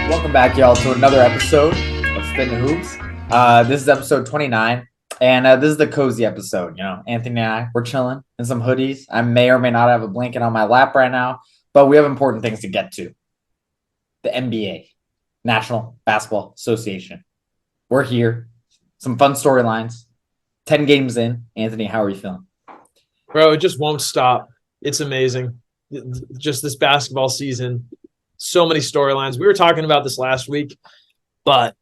Welcome back, y'all, to another episode of Spittin Hoops. This is episode 29, and this is the cozy episode. You know, Anthony and I, we're chilling in some hoodies. I may or may not have a blanket on my lap right now, but we have important things to get to. The NBA, National Basketball Association. We're here. Some fun storylines. 10 games in. Anthony, how are you feeling? Bro, it just won't stop. It's amazing. Just this basketball season. So many storylines. We were talking about this last week, but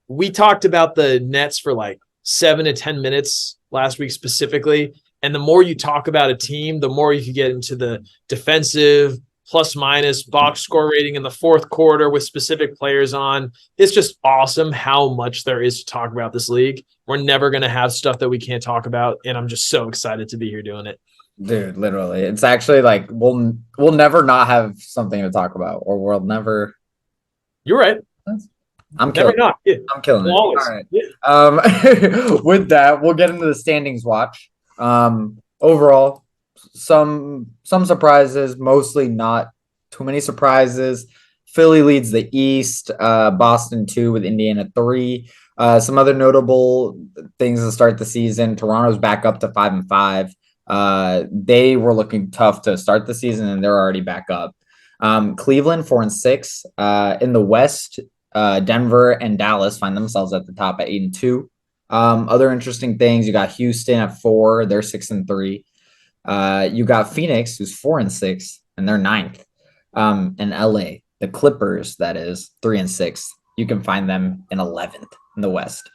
we talked about the Nets for like 7 to 10 minutes last week specifically. And the more you talk about a team, the more you can get into the defensive plus minus box score rating in the fourth quarter with specific players on. It's just awesome how much there is to talk about this league. We're never going to have stuff that we can't talk about. And I'm just so excited to be here doing it. Dude, literally. It's actually like we'll never not have something to talk about, or we'll never. You're right. I'm killing not. Yeah. I'm killing it. Always. All right. Yeah. With that, we'll get into the standings watch. Overall, some surprises, mostly not too many surprises. Philly leads the East, Boston 2 with Indiana 3. Some other notable things to start the season. Toronto's back up to 5-5. They were looking tough to start the season, and they're already back up. Cleveland 4-6. In the West, Denver and Dallas find themselves at the top at 8-2. Other interesting things: you got Houston at 4; they're 6-3. You got Phoenix, who's 4-6, and they're 9th. And LA, the Clippers, that is 3-6. You can find them in 11th in the West.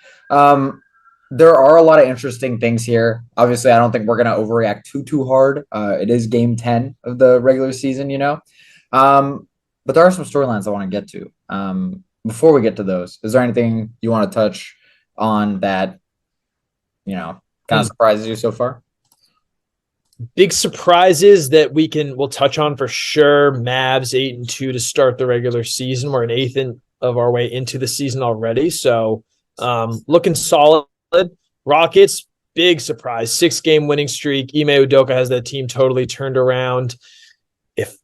There are a lot of interesting things here. Obviously, I don't think we're going to overreact too hard. It is game 10 of the regular season, you know. But there are some storylines I want to get to. Before we get to those, is there anything you want to touch on that, you know, kind of surprises you so far? Big surprises that we'll touch on for sure. Mavs 8-2 to start the regular season. We're an eighth of our way into the season already. So looking solid. Rockets, big surprise. 6-game winning streak. Ime Udoka has that team totally turned around. If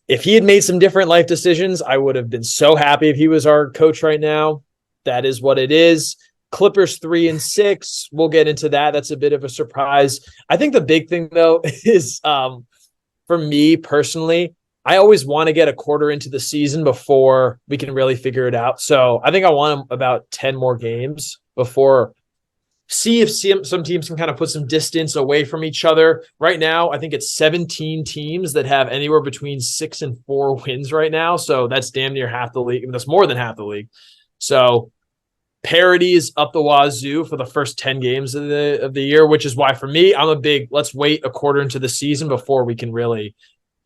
he had made some different life decisions, I would have been so happy if he was our coach right now. That is what it is. Clippers 3-6. We'll get into that. That's a bit of a surprise. I think the big thing, though, is for me personally, I always want to get a quarter into the season before we can really figure it out. So I think I want about 10 more games before see if some teams can kind of put some distance away from each other. Right now, I think it's 17 teams that have anywhere between 6 and 4 wins right now. So that's damn near half the league. That's more than half the league. So parity is up the wazoo for the first 10 games of the year, which is why for me, I'm a big let's wait a quarter into the season before we can really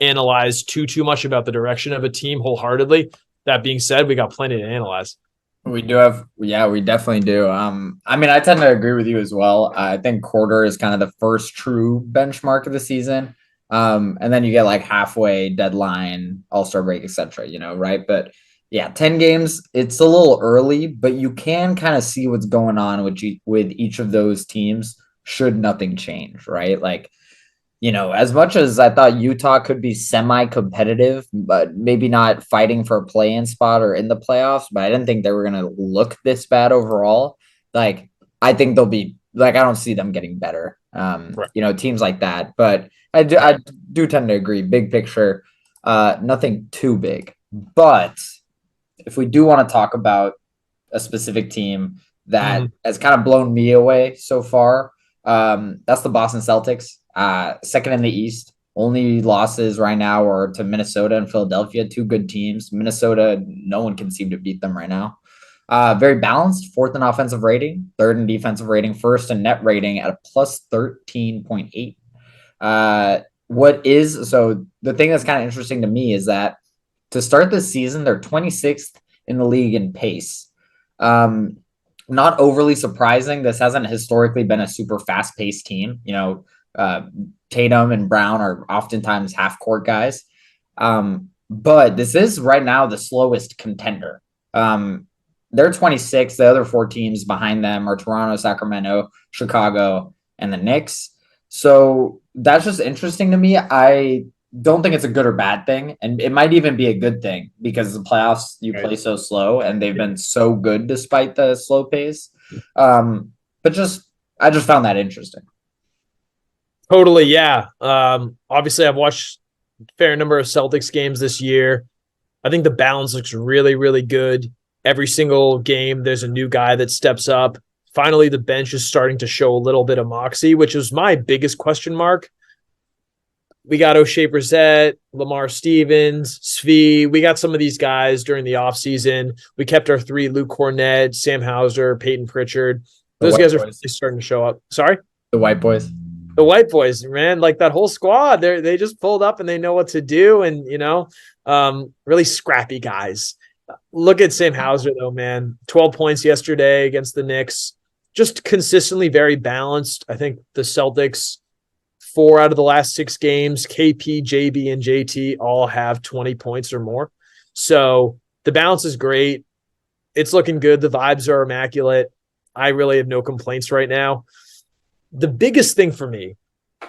analyze too much about the direction of a team wholeheartedly. That being said, we got plenty to analyze. We do have, yeah, we definitely do. I mean, I tend to agree with you as well. I think quarter is kind of the first true benchmark of the season. And then you get like halfway, deadline, all-star break, etc., you know, right? But yeah, 10 games, it's a little early, but you can kind of see what's going on with each of those teams should nothing change, right? Like, you know, as much as I thought Utah could be semi-competitive, but maybe not fighting for a play-in spot or in the playoffs, but I didn't think they were going to look this bad overall. Like, I think they'll be, like, I don't see them getting better, Right. you know, teams like that. But I do tend to agree. Big picture, nothing too big. But if we do want to talk about a specific team that has kind of blown me away so far, that's the Boston Celtics. Second in the East. Only losses right now are to Minnesota and Philadelphia, 2 good teams. Minnesota, no one can seem to beat them right now. Very balanced, 4th in offensive rating, 3rd in defensive rating, 1st in net rating at a plus 13.8. So the thing that's kind of interesting to me is that to start the season, they're 26th in the league in pace. Not overly surprising. This hasn't historically been a super fast-paced team. You know, Tatum and Brown are oftentimes half-court guys. But this is right now the slowest contender. They're 26. The other 4 teams behind them are Toronto, Sacramento, Chicago, and the Knicks. So that's just interesting to me. I don't think it's a good or bad thing, and it might even be a good thing because the playoffs you Right. play so slow, and they've been so good despite the slow pace. But I just found that interesting. Totally, yeah. Obviously, I've watched a fair number of Celtics games this year. I think the balance looks really, really good. Every single game, there's a new guy that steps up. Finally, the bench is starting to show a little bit of moxie, which is my biggest question mark. We got O'Shea Brissett, Lamar Stevens, Svi. We got some of these guys during the offseason. We kept our three: Luke Cornett, Sam Hauser, Peyton Pritchard. The Those white guys are boys, starting to show up. Sorry? the white boys. The white boys, man, like that whole squad, they just pulled up and they know what to do, and really scrappy guys. Look at Sam Hauser though, man. 12 points yesterday against the Knicks. Just consistently very balanced. I think the Celtics, 4 out of the last 6 games, KP, JB, and JT all have 20 points or more. So the balance is great. It's looking good. The vibes are immaculate. I really have no complaints right now. The biggest thing for me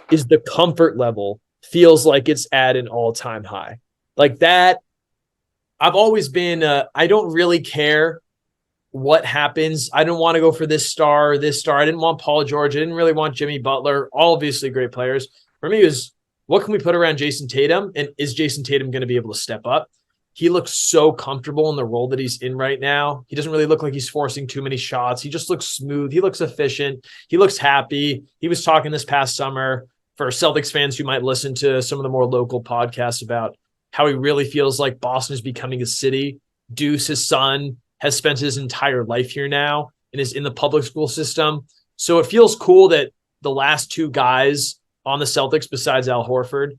is the comfort level feels like it's at an all-time high. Like that, I've always been, I don't really care what happens. I don't want to go for this star or this star. I didn't want Paul George. I didn't really want Jimmy Butler. All obviously great players. For me, it was what can we put around Jason Tatum? And is Jason Tatum going to be able to step up? He looks so comfortable in the role that he's in right now. He doesn't really look like he's forcing too many shots. He just looks smooth. He looks efficient. He looks happy. He was talking this past summer for Celtics fans who might listen to some of the more local podcasts about how he really feels like Boston is becoming a city. Deuce, his son, has spent his entire life here now and is in the public school system. So it feels cool that the last 2 guys on the Celtics, besides Al Horford,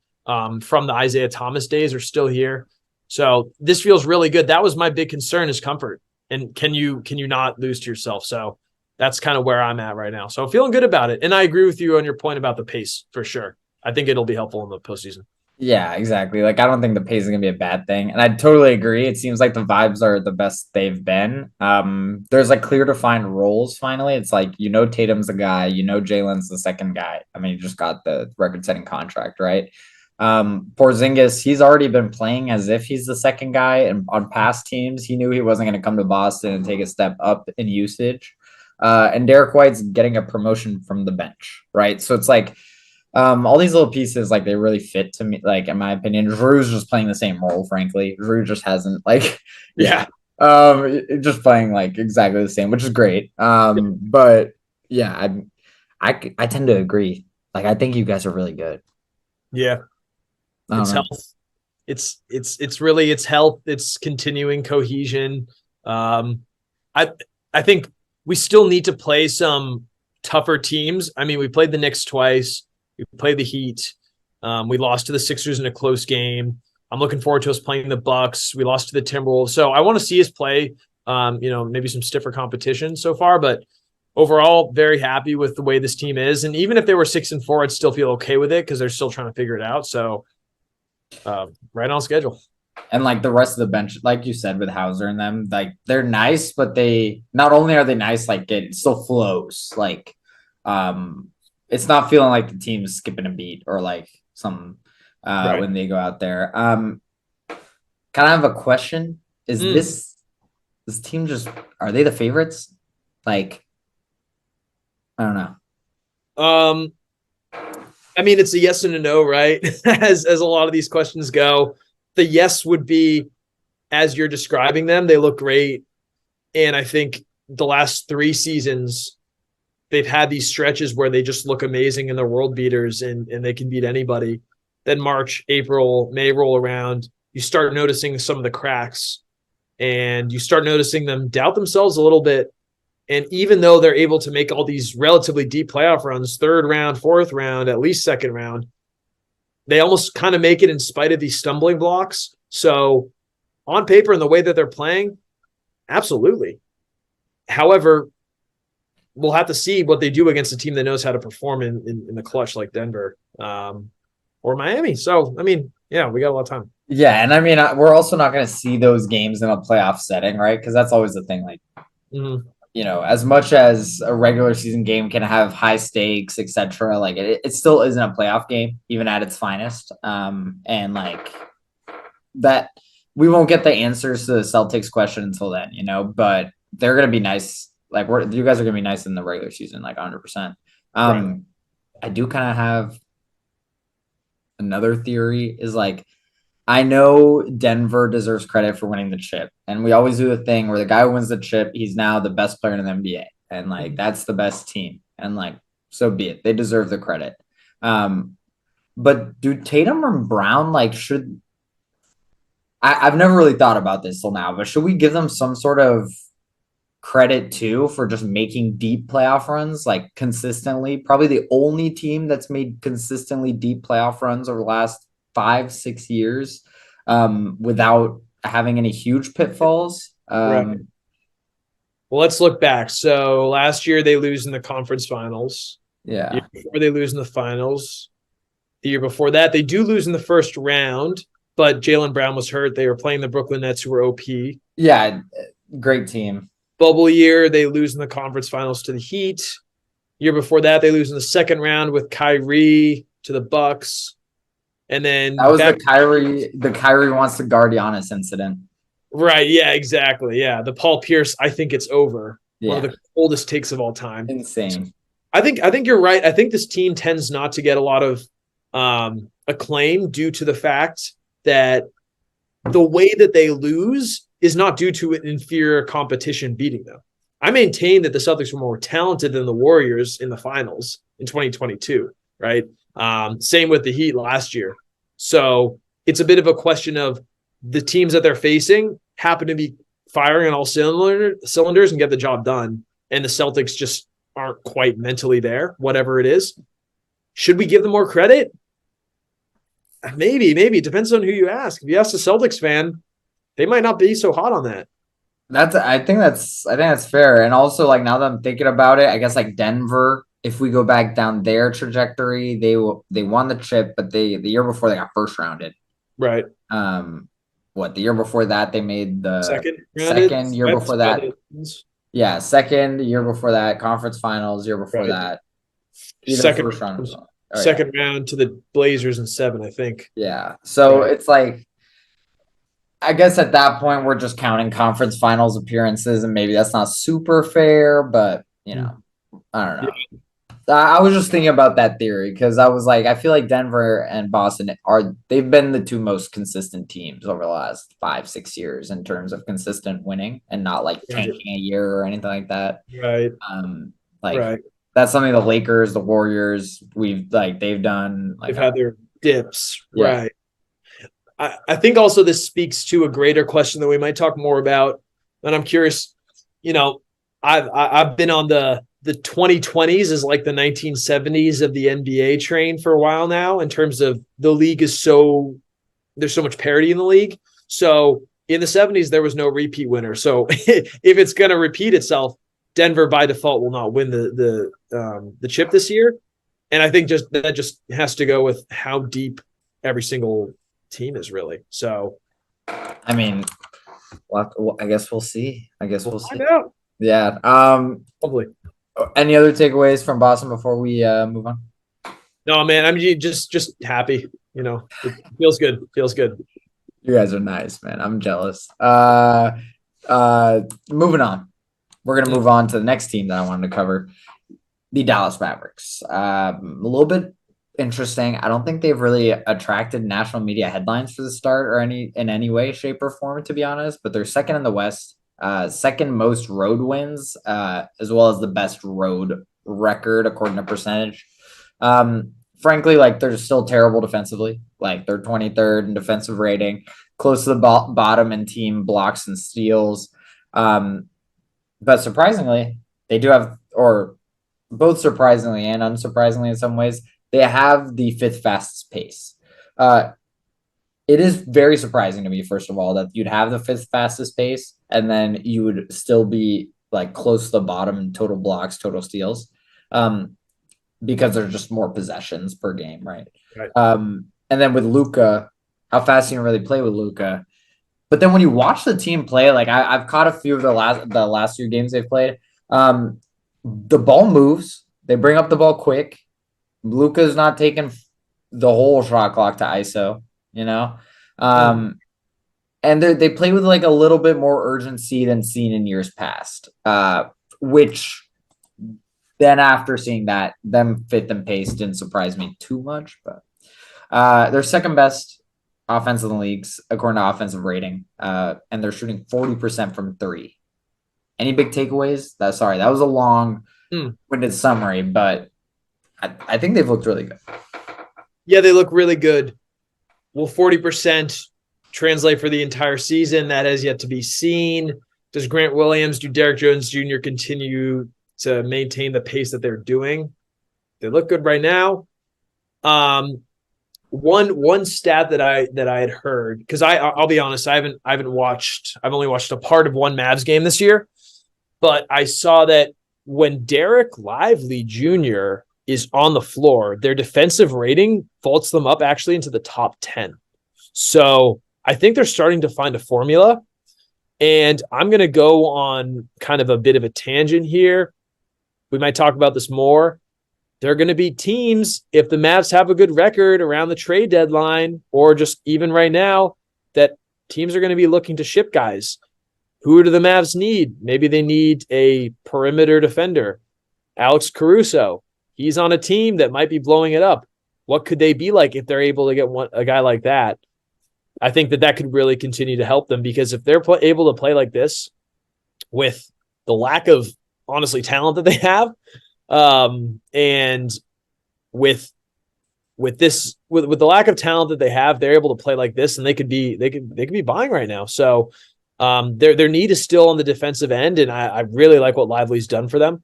from the Isaiah Thomas days, are still here. So this feels really good. That was my big concern, is comfort. And can you not lose to yourself? So that's kind of where I'm at right now. So feeling good about it. And I agree with you on your point about the pace for sure. I think it'll be helpful in the postseason. Yeah, exactly. Like I don't think the pace is gonna be a bad thing. And I totally agree. It seems like the vibes are the best they've been. There's like clear defined roles finally. It's like Tatum's the guy, Jalen's the second guy. I mean, he just got the record setting contract, right? Porzingis, he's already been playing as if he's the second guy, and on past teams, he knew he wasn't gonna come to Boston and take a step up in usage. And Derek White's getting a promotion from the bench, right? So it's like all these little pieces, like they really fit to me. Like in my opinion, Drew's just playing the same role. Frankly, Drew just hasn't Yeah. just playing like exactly the same, which is great. But yeah, I tend to agree. Like I think you guys are really good. Yeah. I don't It's know. health. It's really it's health. It's continuing cohesion. Um, I I think we still need to play some tougher teams. I mean, we played the Knicks twice. We played the Heat. We lost to the Sixers in a close game. I'm looking forward to us playing the Bucks. We lost to the Timberwolves. So I want to see us play, maybe some stiffer competition so far. But overall, very happy with the way this team is. And even if they were 6-4, I'd still feel okay with it because they're still trying to figure it out. So right on schedule. And like the rest of the bench, like you said with Hauser and them, like they're nice, but they not only are they nice, like it still flows. Like it's not feeling like the team's skipping a beat or like some Right. when they go out there. Kind of have a question. Is this team just are they the favorites? Like, I don't know. Um, I mean, it's a yes and a no, right? as a lot of these questions go. The yes would be as you're describing them, they look great. And I think the last 3 seasons, they've had these stretches where they just look amazing and they're world beaters and they can beat anybody. Then March, April, May roll around. You start noticing some of the cracks and you start noticing them doubt themselves a little bit. And even though they're able to make all these relatively deep playoff runs, 3rd round, 4th round, at least 2nd round, they almost kind of make it in spite of these stumbling blocks. So on paper and the way that they're playing, absolutely. However, we'll have to see what they do against a team that knows how to perform in the clutch like Denver or Miami. So, I mean, yeah, we got a lot of time. Yeah, and I mean we're also not going to see those games in a playoff setting, right? Because that's always the thing. Like Mm-hmm. as much as a regular season game can have high stakes, etc., like it still isn't a playoff game, even at its finest. And like that, we won't get the answers to the Celtics question until then, but they're gonna be nice. Like you guys are gonna be nice in the regular season, like 100%. Right. I do kind of have another theory is like I know Denver deserves credit for winning the chip. And we always do the thing where the guy who wins the chip, he's now the best player in the NBA. And like that's the best team. And like, so be it. They deserve the credit. Um, but do Tatum or Brown like should I've never really thought about this till now, but should we give them some sort of credit too for just making deep playoff runs like consistently? Probably the only team that's made consistently deep playoff runs over the last 5, 6 years, without having any huge pitfalls. Right. Well, let's look back. So last year they lose in the conference finals. The Yeah. year before they lose in the finals. The year before that, they do lose in the first round, but Jaylen Brown was hurt. They were playing the Brooklyn Nets, who were OP. Yeah. Great team. Bubble year, they lose in the conference finals to the Heat. Year before that, they lose in the second round with Kyrie to the Bucks. And then That was back the Kyrie wants to guard Giannis incident. right, yeah, exactly. Yeah. The Paul Pierce, I think it's over. One of Yeah. the coldest takes of all time. Insane. I think you're right. I think this team tends not to get a lot of acclaim due to the fact that the way that they lose is not due to an inferior competition beating them. I maintain that the Celtics were more talented than the Warriors in the finals in 2022, right? Same with the Heat last year. So it's a bit of a question of the teams that they're facing happen to be firing on all cylinders and get the job done. And the Celtics just aren't quite mentally there, whatever it is. Should we give them more credit? Maybe. It depends on who you ask. If you ask a Celtics fan, they might not be so hot on that. I think that's fair. And also like now that I'm thinking about it, I guess like Denver, if we go back down their trajectory, they won the chip, but the year before they got first rounded. Right. The year before that they made the Second rounded. second year before that. Yeah, second year before that, conference finals, year before Right. that. Even Second first round as well. Oh, yeah. second round to the Blazers in 7, I think. Yeah. So Right. it's like I guess at that point we're just counting conference finals appearances, and maybe that's not super fair, but I don't know. I was just thinking about that theory because I was like, I feel like Denver and Boston they've been the two most consistent teams over the last 5, 6 years in terms of consistent winning and not like tanking a year or anything like that. Right. Like Right. that's something the Lakers, the Warriors, they've done. Like They've had their dips. Yeah. Right. I think also this speaks to a greater question that we might talk more about. And I'm curious, I've been on the 2020s is like the 1970s of the NBA train for a while now in terms of the league there's so much parity in the league. So in the 70s, there was no repeat winner. So if it's going to repeat itself, Denver by default will not win the chip this year. And I think that just has to go with how deep every single team is really. So, I mean, I guess we'll see. We'll see. Find out. Yeah. Probably. Any other takeaways from Boston before we move on? No, man, I'm just happy. It feels good. Feels good. You guys are nice, man. I'm jealous. Moving on. We're gonna move on to the next team that I wanted to cover, the Dallas Mavericks. A little bit interesting. I don't think they've really attracted national media headlines for the start or in any way, shape, or form, to be honest. But they're second in the West, second most road wins, as well as the best road record according to percentage. Frankly, like they're still terrible defensively. Like they're 23rd in defensive rating, close to the bottom in team blocks and steals. But surprisingly, they do have, or both surprisingly and unsurprisingly in some ways, they have the fifth fastest pace. It is very surprising to me, first of all, that you'd have the fifth fastest pace and then you would still be like close to the bottom in total blocks, total steals, because there's just more possessions per game, right? Right. And then with Luka, how fast you can really play with Luka. But then when you watch the team play, like I've caught a few of the last few games they've played, The ball moves. They bring up the ball quick. Luka's not taking the whole shot clock to ISO, you know? Mm. And they play with like a little bit more urgency than seen in years past, which then after seeing that, them fit and pace didn't surprise me too much, but they're second best offense in the leagues according to offensive rating, and they're shooting 40% from three. Any big takeaways? That was a Mm. long-winded summary, but I think they've looked really good. Yeah, they look really good. Will 40% translate for the entire season? That has yet to be seen. Does Grant Williams, do Derek Jones Jr. continue to maintain the pace that they're doing? They look good right now. Um, one stat that I had heard, because I'll be honest, I've only watched a part of one Mavs game this year, but I saw that when Derek Lively Jr. is on the floor, their defensive rating vaults them up actually into the top 10. So I think they're starting to find a formula. And I'm going to go on kind of a bit of a tangent here. We might talk about this more. There are going to be teams, if the Mavs have a good record around the trade deadline, or just even right now, that teams are going to be looking to ship guys. Who do the Mavs need? Maybe they need a perimeter defender. Alex Caruso. He's on a team that might be blowing it up. What could they be like if they're able to get a guy like that? I think that could really continue to help them, because if they're able to play like this with the lack of, honestly, talent that they have, and with the lack of talent that they have, they're able to play like this, and they could be buying right now. So their need is still on the defensive end, and I really like what Lively's done for them.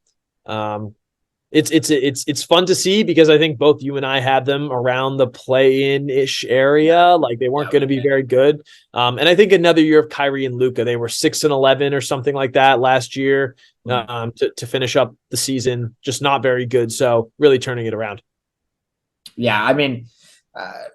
It's fun to see, because I think both you and I had them around the play-in-ish area. Like, they weren't going to be very good. And I think another year of Kyrie and Luka, they were 6-11 or something like that last year, to finish up the season. Just not very good. So really turning it around. Yeah, I mean,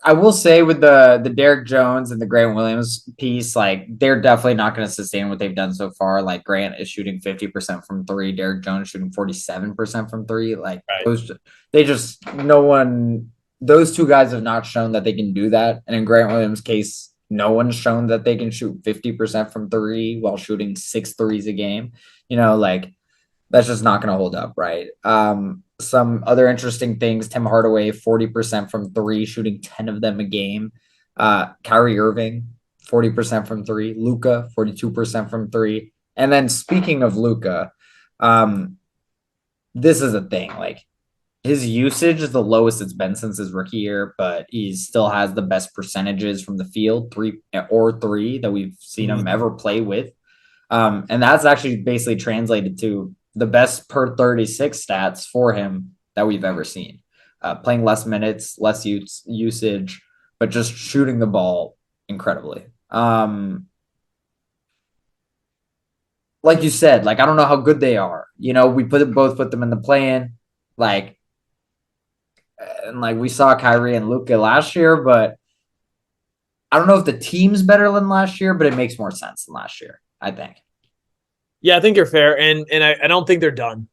I will say with the Derek Jones and the Grant Williams piece, like, they're definitely not going to sustain what they've done so far. Like, Grant is shooting 50% from three, Derek Jones shooting 47% from three. Like, Right. those two guys have not shown that they can do that. And in Grant Williams' case, no one's shown that they can shoot 50% from three while shooting 6 threes a game. Like, that's just not going to hold up, right? Some other interesting things: Tim Hardaway, 40% from three, shooting 10 of them a game. Kyrie Irving, 40% from three. Luka, 42% from three. And then, speaking of Luka, this is a thing. Like, his usage is the lowest it's been since his rookie year, but he still has the best percentages from the field, three that we've seen him ever play with. And that's actually basically translated to the best per 36 stats for him that we've ever seen. Playing less minutes, less usage, but just shooting the ball incredibly. Like you said, like, I don't know how good they are. We both put them in the play-in, like, and like we saw Kyrie and Luka last year, but I don't know if the team's better than last year, but it makes more sense than last year, I think. Yeah, I think you're fair, and I don't think they're done.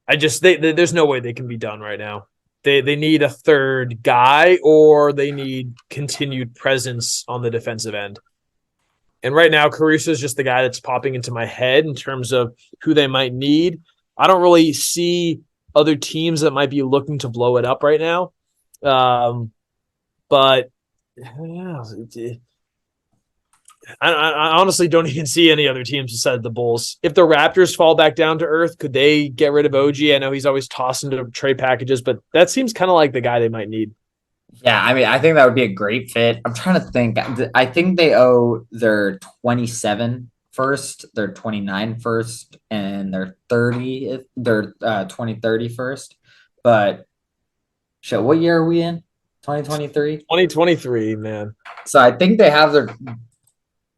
There's no way they can be done right now. They need a third guy, or they need continued presence on the defensive end. And right now, Caruso is just the guy that's popping into my head in terms of who they might need. I don't really see other teams that might be looking to blow it up right now. But yeah, I honestly don't even see any other teams besides the Bulls. If the Raptors fall back down to earth, could they get rid of OG? I know he's always tossed into trade packages, but that seems kind of like the guy they might need. Yeah, I mean, I think that would be a great fit. I'm trying to think. I think they owe their 27 first, their 29 first, and their 30, their 2030 first. But shit, what year are we in? 2023? 2023, man. So I think they have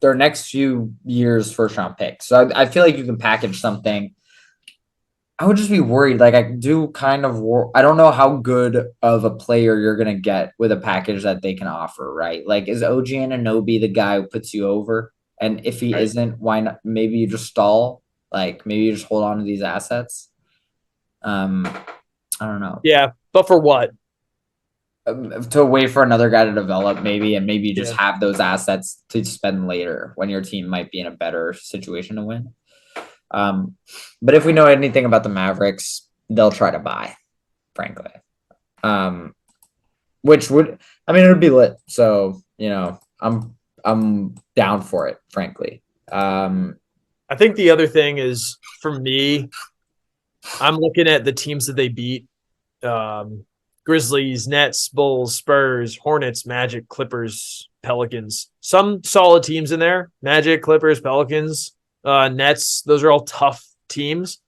their next few years first round picks. So I feel like you can package something. I would just be worried. Like, I do kind of I don't know how good of a player you're gonna get with a package that they can offer, right? Like, is OG Anunoby the guy who puts you over? And if he Right. isn't, why not? Maybe you just stall. Like maybe you just hold on to these assets. Um, I don't know. Yeah, but for what? To wait for another guy to develop, maybe, and maybe you just Yeah. have those assets to spend later when your team might be in a better situation to win. Um, but if we know anything about the Mavericks, they'll try to buy, frankly. Um, which would, I mean, it would be lit. So I'm down for it, frankly. I think the other thing is for me, I'm looking at the teams that they beat. Grizzlies, Nets, Bulls, Spurs, Hornets, Magic, Clippers, Pelicans. Some solid teams in there. Magic, Clippers, Pelicans, Nets. Those are all tough teams.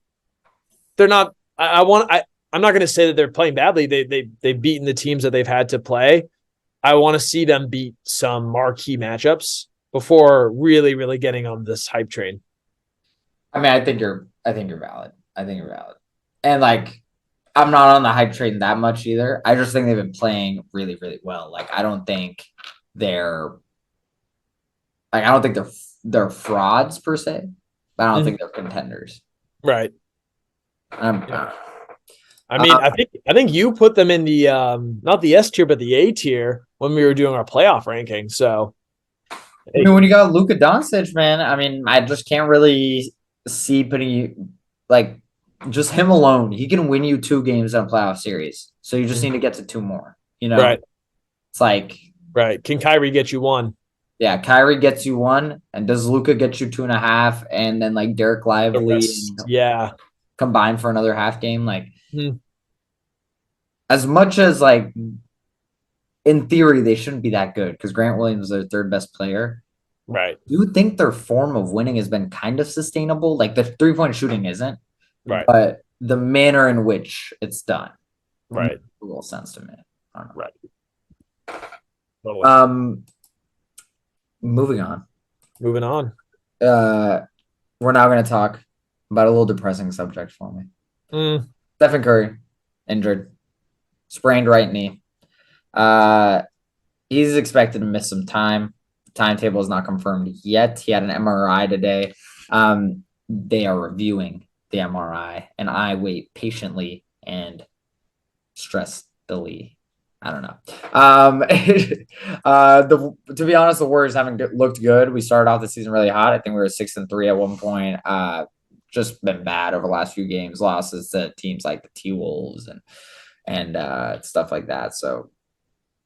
They're not. I'm not going to say that they're playing badly. They've beaten the teams that they've had to play. I want to see them beat some marquee matchups before really getting on this hype train. I mean, I think you're valid. I think you're valid. And like, I'm not on the hype train that much either. I just think they've been playing really well. Like, I don't think they're I don't think they're frauds per se, but I don't think they're contenders. Right. Um, Yeah. uh, I mean, I think you put them in the not the S tier, but the A tier when we were doing our playoff ranking. So I mean, when you got Luka Doncic, man, I mean, I just can't really see putting you like just him alone. He can win you 2 games in a playoff series. So you just need to get to 2 more. right, It's like, right. Can Kyrie get you one? yeah, Kyrie gets you 1, and does Luka get you 2.5, and then like Derek The Lively rest, and yeah. combine for another half game. Like Hmm. as much as like in theory they shouldn't be that good because Grant Williams is their third best player. Right, You think their form of winning has been kind of sustainable? Like the 3-point shooting isn't, right, but the manner in which it's done makes right, a little sense to me. I don't right. Totally. know. Moving on. Moving on. Uh, we're now going to talk about a little depressing subject for me. Mm, Stephen Curry injured, sprained right knee. Uh, he's expected to miss some time. The timetable is not confirmed yet. He had an MRI today. They are reviewing the MRI, and I wait patiently and stressfully. I don't know. To be honest, the Warriors haven't looked good. We started off the season really hot. I think we were 6-3 at one point. Just been bad over the last few games. Losses to teams like the T Wolves and stuff like that. So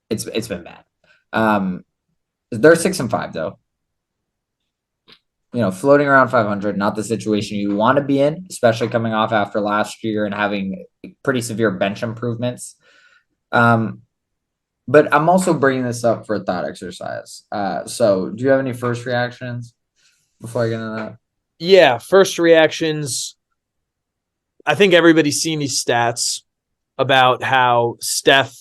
it's been bad. Um, they're 6-5 though. Floating around 500, not the situation you want to be in, especially coming off after last year and having pretty severe bench improvements. Um, but I'm also bringing this up for a thought exercise. So do you have any first reactions before I get into that? yeah. First reactions. I think everybody's seen these stats about how Steph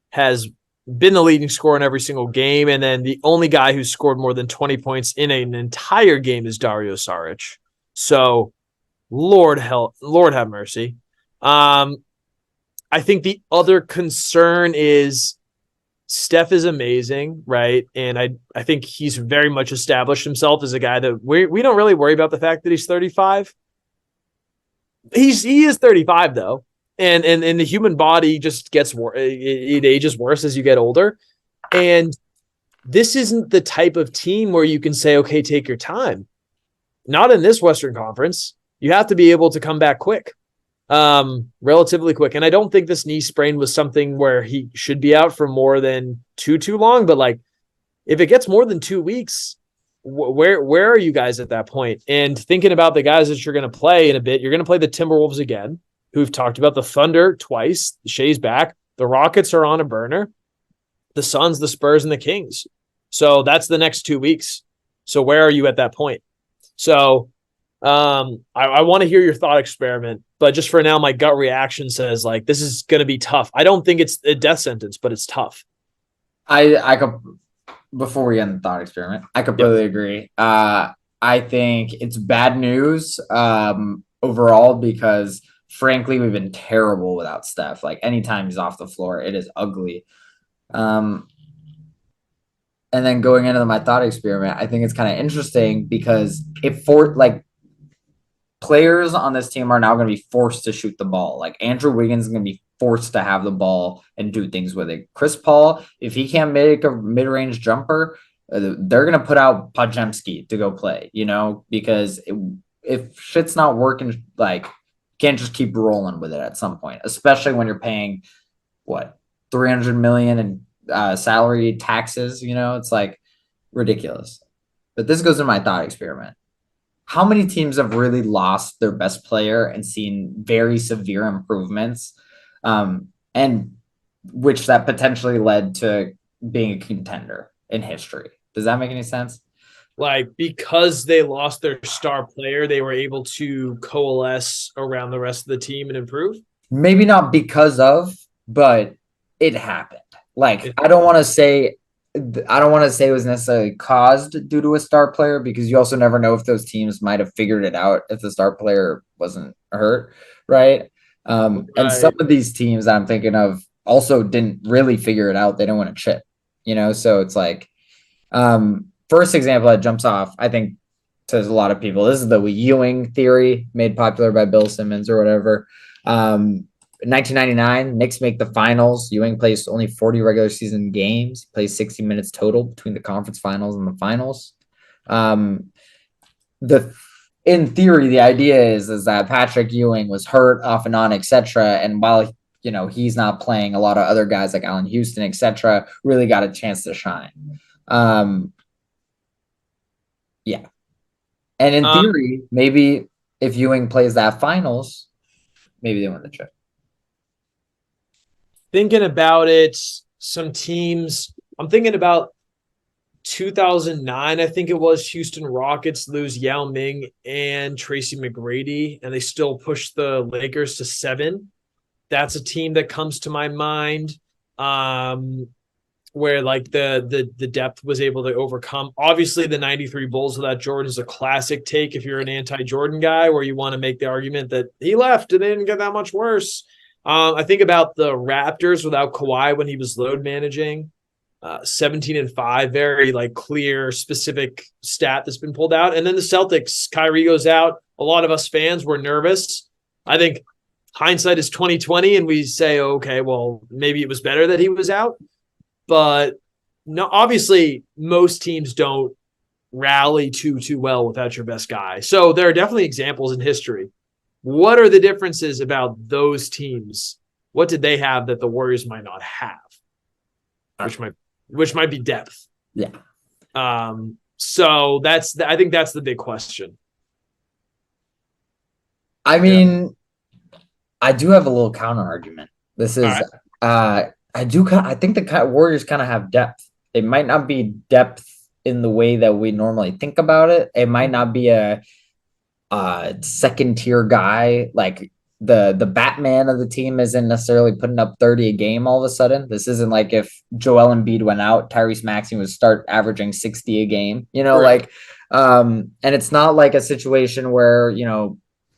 has been the leading scorer in every single game, and then the only guy who's scored more than 20 points in an entire game is Dario Saric. So, Lord have mercy. I think the other concern is Steph is amazing, right? And I think he's very much established himself as a guy that we don't really worry about the fact that he's 35. He is 35 though. And the human body just gets it ages worse as you get older. And this isn't the type of team where you can say, okay, take your time. Not in this Western Conference. You have to be able to come back quick, relatively quick. And I don't think this knee sprain was something where he should be out for more than too long. But like, if it gets more than 2 weeks, where are you guys at that point? And thinking about the guys that you're going to play in a bit, you're going to play the Timberwolves again, who've talked about the Thunder twice. Shea's back. The Rockets are on a burner. The Suns, the Spurs, and the Kings. So that's the next 2 weeks. So where are you at that point? So I want to hear your thought experiment, but just for now, my gut reaction says like this is going to be tough. I don't think it's a death sentence, but it's tough. I could before we end the thought experiment, I completely agree. I think it's bad news overall because frankly we've been terrible without Steph. Like anytime he's off the floor, it is ugly. Um, and then going into my thought experiment, I think it's kind of interesting because players on this team are now going to be forced to shoot the ball. Like Andrew Wiggins is going to be forced to have the ball and do things with it. Chris Paul, if he can't make a mid-range jumper, they're going to put out Podziemski to go play, because if shit's not working, like, can't just keep rolling with it at some point, especially when you're paying what 300 million in salary taxes. It's like ridiculous. But this goes in my thought experiment. How many teams have really lost their best player and seen very severe improvements, and which that potentially led to being a contender in history? Does that make any sense? Like, because they lost their star player, they were able to coalesce around the rest of the team and improve. Maybe not because of, but it happened. Like, I don't want to say it was necessarily caused due to a star player, because you also never know if those teams might have figured it out if the star player wasn't hurt, right? And some of these teams that I'm thinking of also didn't really figure it out. They didn't want to chip, so it's like, first example that jumps off, I think, to a lot of people, this is the Ewing theory made popular by Bill Simmons or whatever. 1999, Knicks make the finals. Ewing plays only 40 regular season games. He plays 60 minutes total between the conference finals and the finals. In theory, the idea is that Patrick Ewing was hurt off and on, etc. And while he's not playing, a lot of other guys like Allen Houston, etc., really got a chance to shine. Yeah. And in theory, maybe if Ewing plays that finals, maybe they win the chip. Thinking about it, some teams, I'm thinking about 2009, I think it was, Houston Rockets lose Yao Ming and Tracy McGrady, and they still push the Lakers to 7. That's a team that comes to my mind, where like the depth was able to overcome. Obviously, the 93 Bulls without Jordan is a classic take if you're an anti-Jordan guy, where you want to make the argument that he left and they didn't get that much worse. I think about the Raptors without Kawhi when he was load managing. 17-5, very like clear, specific stat that's been pulled out. And then the Celtics, Kyrie goes out. A lot of us fans were nervous. I think hindsight is 2020, and we say, okay, well, maybe it was better that he was out. But no, obviously, most teams don't rally too well without your best guy. So there are definitely examples in history. What are the differences about those teams? What did they have that the Warriors might not have? Which might be depth. Yeah. So I think that's the big question. I mean, I do have a little counter argument. This is right. I think the Warriors kind of have depth. It might not be depth in the way that we normally think about it. It might not be a second tier guy. Like the Batman of the team isn't necessarily putting up 30 a game all of a sudden. This isn't like if Joel Embiid went out, Tyrese Maxey would start averaging 60 a game, right. And it's not like a situation where,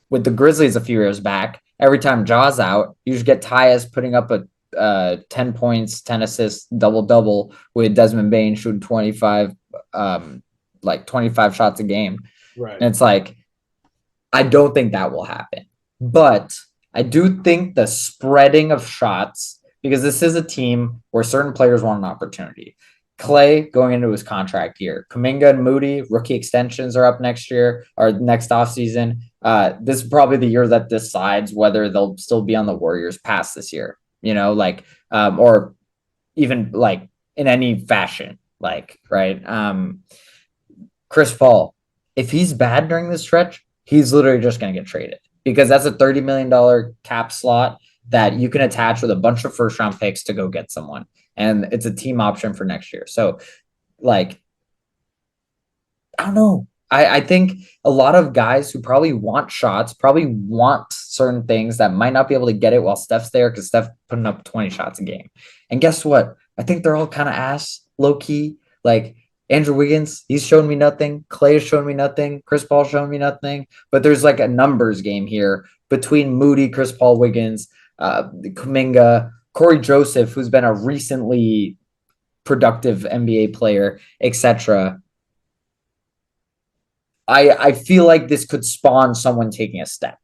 with the Grizzlies a few years back, every time Jaw's out, you just get Tyus putting up a 10 points, 10 assists, double with Desmond Bane shooting 25 shots a game. Right. And it's like, I don't think that will happen. But I do think the spreading of shots, because this is a team where certain players want an opportunity. Clay going into his contract year. Kuminga and Moody, rookie extensions are up next year or next offseason. This is probably the year that decides whether they'll still be on the Warriors past this year, or even like in any fashion, right? Chris Paul, if he's bad during this stretch, he's literally just going to get traded, because that's a $30 million cap slot that you can attach with a bunch of first round picks to go get someone. And it's a team option for next year. So, I don't know. I think a lot of guys who probably want shots, probably want certain things that might not be able to get it while Steph's there, because Steph putting up 20 shots a game. And guess what? I think they're all kind of ass, low key. Like Andrew Wiggins, he's shown me nothing. Clay has shown me nothing. Chris Paul shown me nothing. But there's like a numbers game here between Moody, Chris Paul, Wiggins, Kuminga, Corey Joseph, who's been a recently productive NBA player, etc. I feel like this could spawn someone taking a step.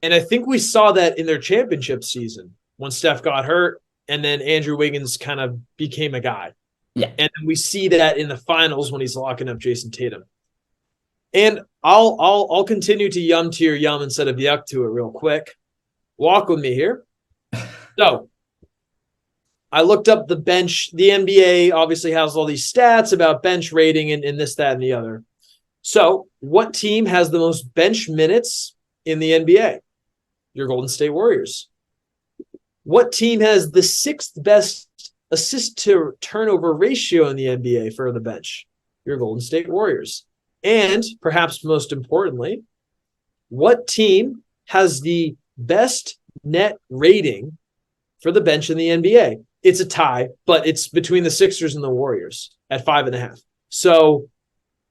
And I think we saw that in their championship season when Steph got hurt and then Andrew Wiggins kind of became a guy. Yeah. And then we see that in the finals when he's locking up Jason Tatum. And I'll continue to yum to your yum instead of yuck to it real quick. Walk with me here. So I looked up the bench. The NBA obviously has all these stats about bench rating and this, that, and the other. So what team has the most bench minutes in the NBA? Your Golden State Warriors. What team has the sixth best assist to turnover ratio in the NBA for the bench? Your Golden State Warriors. And perhaps most importantly, what team has the best net rating for the bench in the NBA? It's a tie, but it's between the Sixers and the Warriors at 5.5. So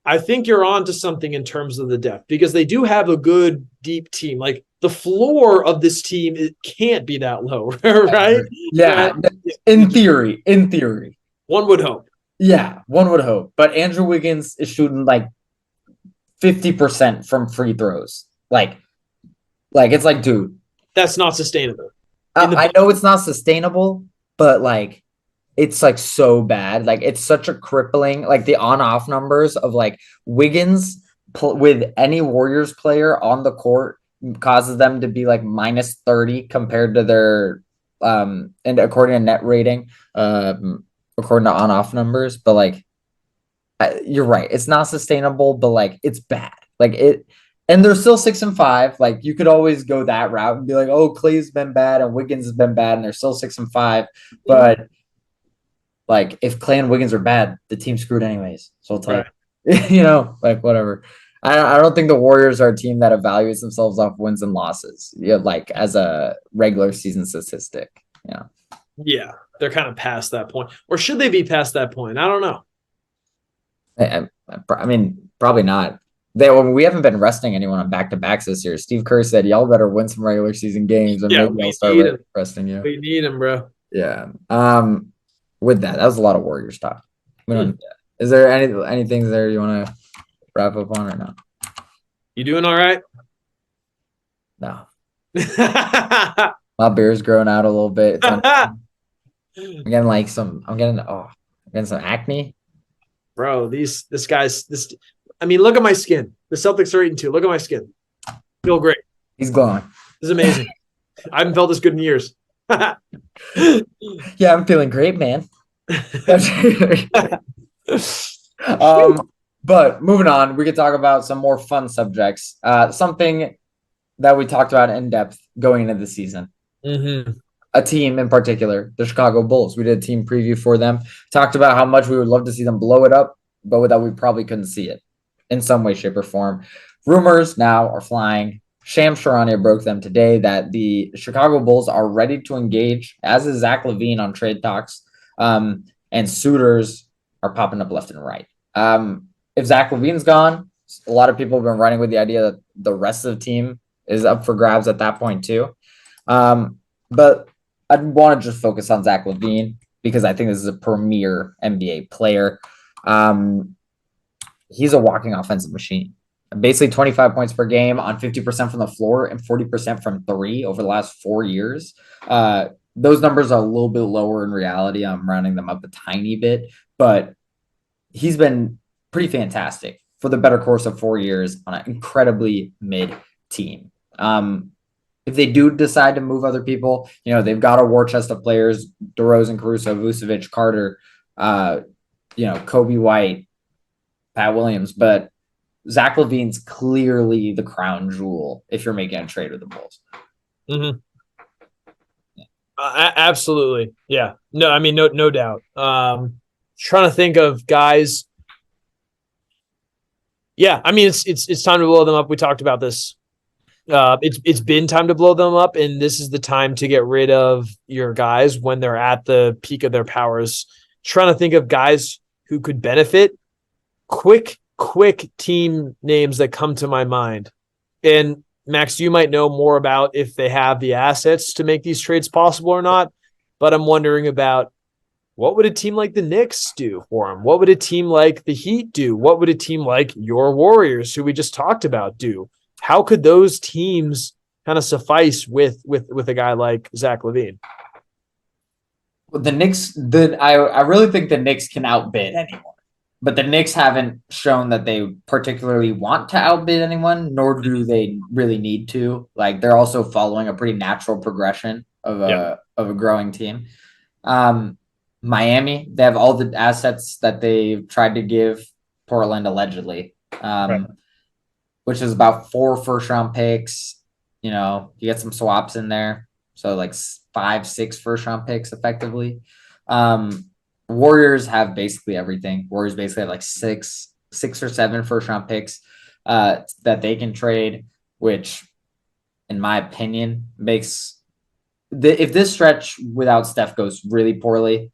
I think you're on to something in terms of the depth because they do have a good deep team. Like the floor of this team, it can't be that low, right? Yeah. In theory. One would hope. Yeah, one would hope. But Andrew Wiggins is shooting like 50% from free throws. Like it's like, dude, that's not sustainable. I know it's not sustainable, but like it's like so bad. Like it's such a crippling, like the on-off numbers of like Wiggins with any Warriors player on the court causes them to be like minus 30 compared to their and according to net rating, according to on-off numbers. But like you're right, it's not sustainable, but like it's bad. Like it, and they're still 6-5. Like you could always go that route and be like, oh, Clay's been bad and Wiggins has been bad, and they're still 6-5. But like if Clay and Wiggins are bad, the team's screwed anyways. So it's like, you know, like whatever. I don't think the Warriors are a team that evaluates themselves off wins and losses. Yeah, like as a regular season statistic. Yeah. Yeah, they're kind of past that point, or should they be past that point? I don't know. I mean, probably not. We haven't been resting anyone on back-to-backs this year. Steve Kerr said, y'all better win some regular season games and maybe I'll start resting you. We need him, bro. Yeah. With that was a lot of Warriors talk. Is there anything there you want to wrap up on or no? You doing all right? No. My beard's growing out a little bit. I'm getting some acne. Bro, I mean, look at my skin. The Celtics are 8-2. Look at my skin. Feel great. He's glowing. This is amazing. I haven't felt this good in years. Yeah, I'm feeling great, man. But moving on, we could talk about some more fun subjects. Something that we talked about in depth going into the season. Mm-hmm. A team in particular, the Chicago Bulls. We did a team preview for them. Talked about how much we would love to see them blow it up, but that we probably couldn't see it in some way, shape, or form. Rumors now are flying. Shams Charania broke them today that the Chicago Bulls are ready to engage, as is Zach LaVine on trade talks, and suitors are popping up left and right. If Zach LaVine's gone, a lot of people have been running with the idea that the rest of the team is up for grabs at that point too. But I want to just focus on Zach LaVine because I think this is a premier NBA player. He's a walking offensive machine. Basically 25 points per game on 50% from the floor and 40% from three over the last 4 years. Those numbers are a little bit lower in reality. I'm rounding them up a tiny bit, but he's been pretty fantastic for the better course of 4 years on an incredibly mid team. If they do decide to move other people, you know, they've got a war chest of players: DeRozan, Caruso, Vucevic, Carter, Kobe White, Pat Williams. But Zach LaVine's clearly the crown jewel if you're making a trade with the Bulls. Mm-hmm. Absolutely. Yeah. No, I mean, no doubt. Trying to think of guys. Yeah, I mean, it's time to blow them up. We talked about this. It's been time to blow them up, and this is the time to get rid of your guys when they're at the peak of their powers. Trying to think of guys who could benefit. Quick team names that come to my mind. And Max, you might know more about if they have the assets to make these trades possible or not, but I'm wondering about What would a team like the Knicks do for him? What would a team like the Heat do? What would a team like your Warriors, who we just talked about, do? How could those teams kind of suffice with a guy like Zach LaVine? The Knicks, I really think the Knicks can outbid anyone, but the Knicks haven't shown that they particularly want to outbid anyone, nor do they really need to. Like they're also following a pretty natural progression Yeah. of a growing team. Um, Miami, they have all the assets that they've tried to give Portland allegedly, Right. which is about 4 first round picks. You get some swaps in there, so like 5, 6 first round picks effectively. Um, Warriors have basically everything. Warriors basically have like 6 or 7 first round picks that they can trade, which, in my opinion, makes if this stretch without Steph goes really poorly,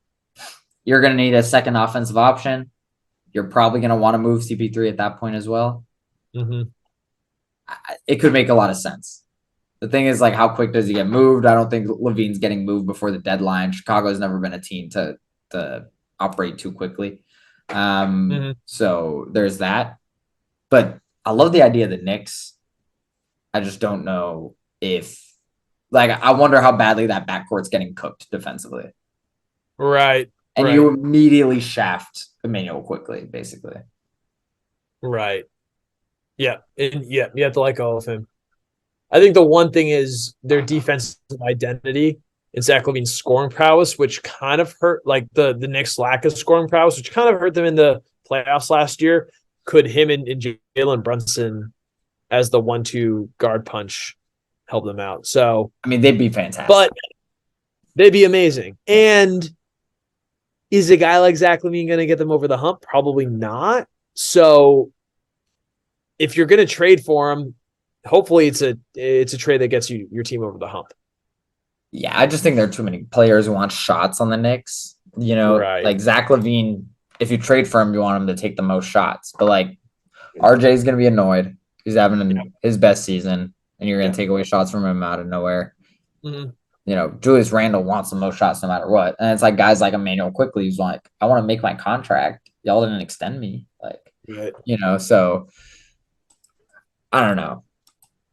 you're going to need a second offensive option. You're probably going to want to move CP3 at that point as well. Mm-hmm. It could make a lot of sense. The thing is, like, how quick does he get moved? I don't think Levine's getting moved before the deadline. Chicago's never been a team to operate too quickly. Mm-hmm. So there's that. But I love the idea of the Knicks. I just don't know if, like, I wonder how badly that backcourt's getting cooked defensively. Right. And Right. you immediately shaft Emmanuel quickly, basically. Right. Yeah. And yeah, you have to let go of him. I think the one thing is their defensive identity and Zach LaVine's scoring prowess, which kind of hurt like the Knicks' lack of scoring prowess, which kind of hurt them in the playoffs last year. Could him and Jalen Brunson as the 1-2 guard punch help them out? So, I mean, they'd be fantastic. but they'd be amazing. And is a guy like Zach LaVine going to get them over the hump? Probably not. So, if you're going to trade for him, hopefully it's a trade that gets your team over the hump. Yeah, I just think there are too many players who want shots on the Knicks. Right. Like Zach LaVine, if you trade for him, you want him to take the most shots. But like RJ is going to be annoyed. He's having his best season, and you're going to take away shots from him out of nowhere. Mm-hmm. Julius Randle wants the most shots no matter what. And it's like guys like Emmanuel Quickly who's like, I want to make my contract. Y'all didn't extend me. Like, Right. So I don't know.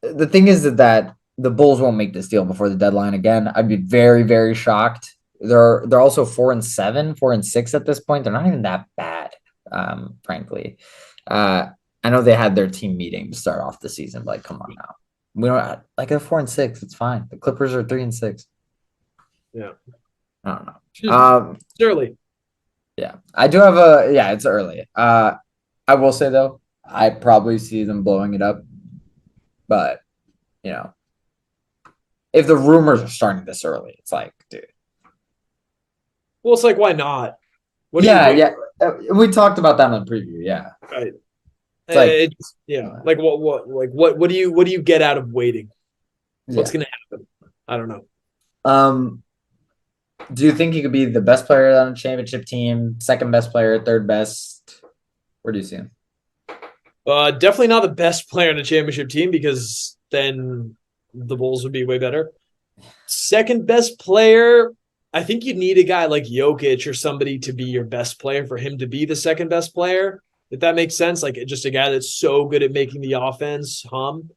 The thing is that the Bulls won't make this deal before the deadline again. I'd be very, very shocked. They're also 4-7, 4-6 at this point. They're not even that bad, frankly. I know they had their team meeting to start off the season, but like, come on now. We don't like they're 4-6. It's fine. The Clippers are 3-6. Yeah. I don't know. It's early. Yeah. I do have it's early. I will say though, I probably see them blowing it up. But, if the rumors are starting this early, it's like, dude. Well, it's like, why not? Yeah. We talked about that in the preview. Yeah. Right. It's like, like what do you get out of waiting? What's going to happen? I don't know. Do you think he could be the best player on a championship team, second best player, third best? Where do you see him? Definitely not the best player on a championship team because then the Bulls would be way better. Second best player, I think you'd need a guy like Jokic or somebody to be your best player for him to be the second best player. If that makes sense, like just a guy that's so good at making the offense hum.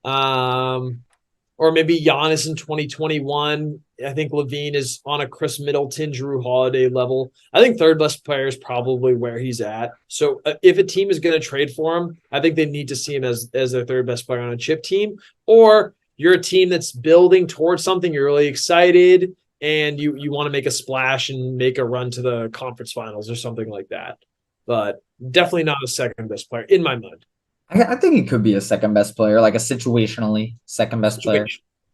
Or maybe Giannis in 2021. I think LaVine is on a Chris Middleton, Drew Holiday level. I think third best player is probably where he's at. So if a team is going to trade for him, I think they need to see him as their third best player on a chip team. Or you're a team that's building towards something, you're really excited, and you want to make a splash and make a run to the conference finals or something like that. But definitely not a second best player in my mind. I think he could be a second best player, like a situationally second best player.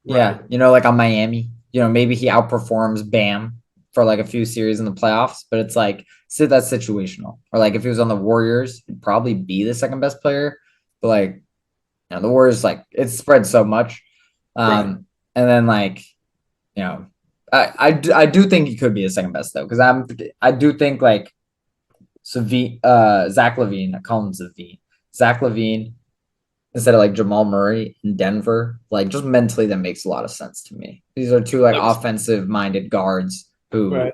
Right. Yeah, like on Miami, maybe he outperforms Bam for like a few series in the playoffs, but it's like that's situational. Or like if he was on the Warriors, he'd probably be the second best player. But like, the Warriors, like it's spread so much. Right. And then like, I do think he could be a second best though, because I do think like Zach LaVine, I call him Zavine. Zach LaVine instead of like Jamal Murray in Denver, like just mentally that makes a lot of sense to me. These are two like offensive minded guards who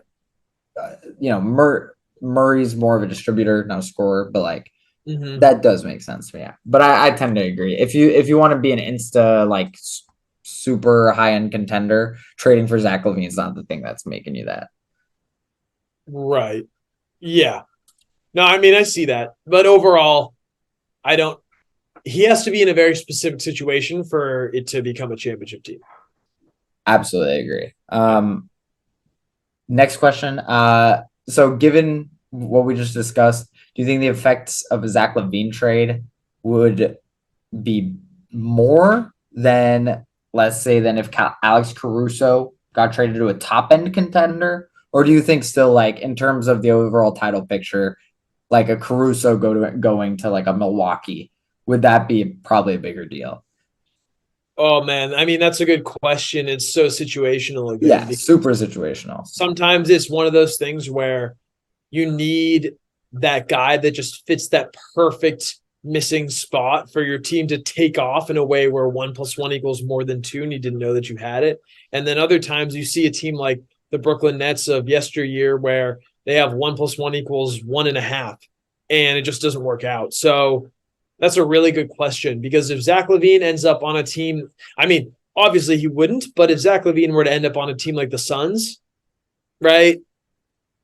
Murray's more of a distributor, not a scorer, but like Mm-hmm. that does make sense to me. Yeah. But I tend to agree. If you want to be an insta like super high end contender, trading for Zach LaVine is not the thing that's making you that. Right. Yeah. No, I mean, I see that. But overall, I don't. He has to be in a very specific situation for it to become a championship team. Absolutely agree. Next question. So given what we just discussed, do you think the effects of a Zach LaVine trade would be more than, let's say, than if Alex Caruso got traded to a top end contender? Or do you think still like in terms of the overall title picture, like a Caruso going to like a Milwaukee, would that be probably a bigger deal? Oh man, I mean that's a good question. It's so situational again Yeah, because super situational. sometimes it's one of those things where you need that guy that just fits that perfect missing spot for your team to take off in a way where 1+1 equals more than two, and you didn't know that you had it. And then other times you see a team like the Brooklyn Nets of yesteryear where they have 1+1 equals 1.5, and it just doesn't work out. So that's a really good question because if Zach LaVine ends up on a team, I mean, obviously he wouldn't, but if Zach LaVine were to end up on a team like the Suns, right?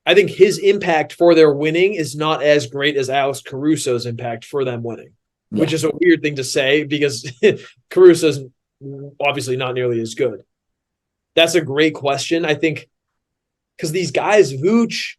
I think his impact for their winning is not as great as Alex Caruso's impact for them winning, which Yeah. is a weird thing to say because Caruso's obviously not nearly as good. That's a great question. I think because these guys, Vooch,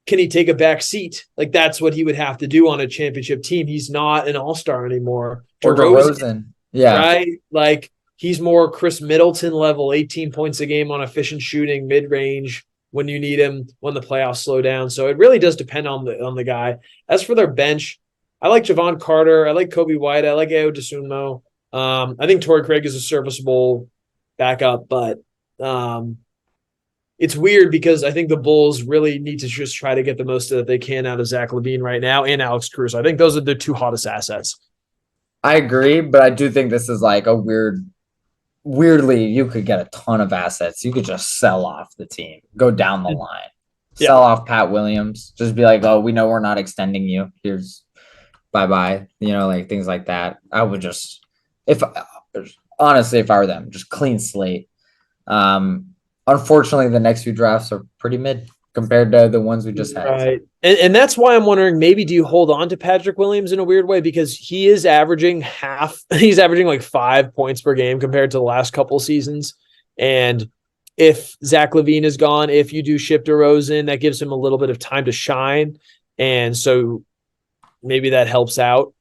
can he take a back seat? Like that's what he would have to do on a championship team. He's not an all-star anymore. Or DeRozan, DeRozan. Yeah. right? Like he's more Chris Middleton level, 18 points a game on efficient shooting, mid-range when you need him when the playoffs slow down. So it really does depend on the guy. As for their bench, I like Javon Carter. I like Kobe White. I like Ayo Dosunmu. I think Torrey Craig is a serviceable backup, but it's weird because I think the Bulls really need to just try to get the most that they can out of Zach LaVine right now and Alex Caruso. I think those are the two hottest assets. I agree, but I do think this is like a weirdly, you could get a ton of assets. You could just sell off the team, go down the line, Yeah. sell off Pat Williams, just be like, oh, we know we're not extending you. Here's bye bye. Like things like that. I would just, if honestly, if I were them, just clean slate. Unfortunately, the next few drafts are pretty mid compared to the ones we just had. Right. And that's why I'm wondering, maybe do you hold on to Patrick Williams in a weird way? Because he's averaging like 5 points per game compared to the last couple seasons. And if Zach LaVine is gone, if you do ship DeRozan, that gives him a little bit of time to shine. And so maybe that helps out.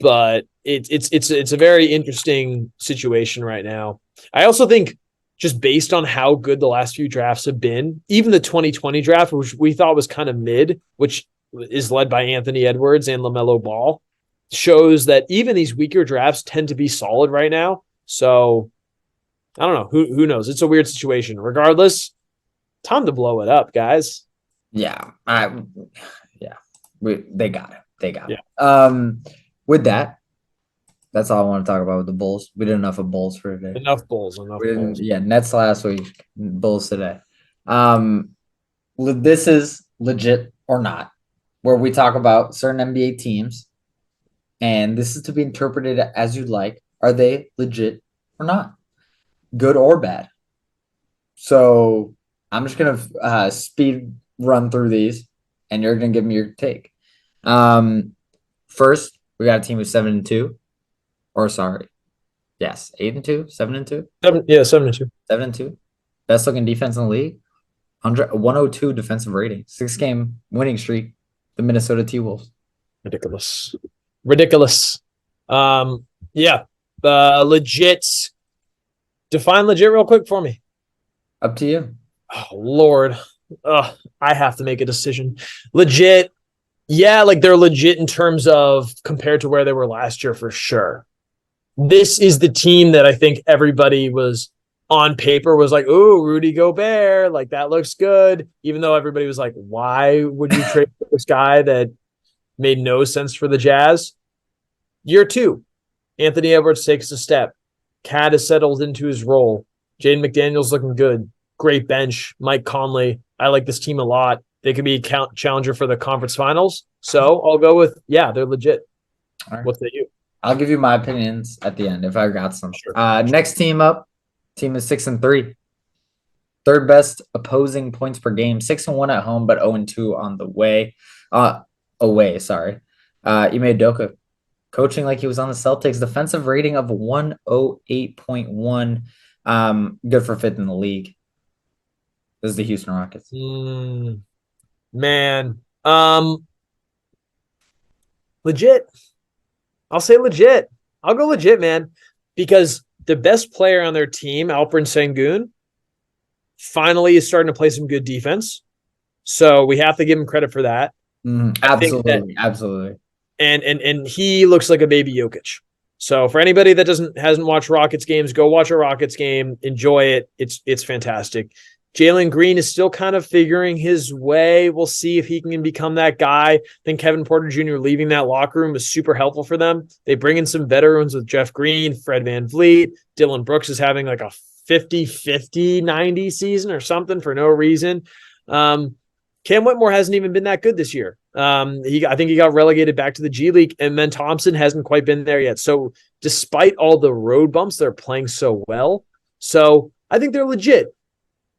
But it's a very interesting situation right now. I also think just based on how good the last few drafts have been, even the 2020 draft, which we thought was kind of mid, which is led by Anthony Edwards and LaMelo Ball, shows that even these weaker drafts tend to be solid right now. So I don't know. Who knows? It's a weird situation. Regardless, time to blow it up, guys. Yeah. They got it. They got Yeah. it. With that, that's all I want to talk about with the Bulls. We did enough of Bulls for today. Enough Bulls. Yeah, Nets last week, Bulls today. This is legit or not, where we talk about certain NBA teams, and this is to be interpreted as you'd like. Are they legit or not? Good or bad? So I'm just gonna speed run through these, and you're gonna give me your take. First, we got a team with 7-2, or sorry, yes, 8-2, 7-2, 7-2. 7-2. Best looking defense in the league. 102 defensive rating. 6-game winning streak. The Minnesota T-Wolves. Ridiculous. Yeah. Legit. Define legit real quick for me. Up to you. Oh, Lord. I have to make a decision. Legit. Yeah, like they're legit in terms of compared to where they were last year for sure. This is the team that I think everybody was on paper was like, oh, Rudy Gobert, like that looks good. Even though everybody was like, why would you trade for this guy that made no sense for the Jazz? Year two, Anthony Edwards takes a step. Cat has settled into his role. Jaden McDaniels looking good. Great bench. Mike Conley. I like this team a lot. They could be a challenger for the conference finals. So I'll go with, yeah, they're legit. All right. What say you? I'll give you my opinions at the end if I got some. Sure. Next team up, team is 6-3. Third best opposing points per game, 6-1 at home, but 0-2 on the way. Away, sorry. Ime Doka coaching like he was on the Celtics. Defensive rating of 108.1. Good for fifth in the league. This is the Houston Rockets. Man. Legit. I'll say legit. I'll go legit, man. Because the best player on their team, Alperen Sengun, finally is starting to play some good defense. So we have to give him credit for that. Absolutely, absolutely. And he looks like a baby Jokic. So for anybody that hasn't watched Rockets games, go watch a Rockets game, enjoy it. It's fantastic. Jalen Green is still kind of figuring his way. We'll see if he can become that guy. I think Kevin Porter Jr. leaving that locker room was super helpful for them. They bring in some veterans with Jeff Green, Fred VanVleet. Dylan Brooks is having like a 50-50-90 season or something for no reason. Cam Whitmore hasn't even been that good this year. I think he got relegated back to the G League, and then Thompson hasn't quite been there yet. So despite all the road bumps, they're playing so well. So I think they're legit.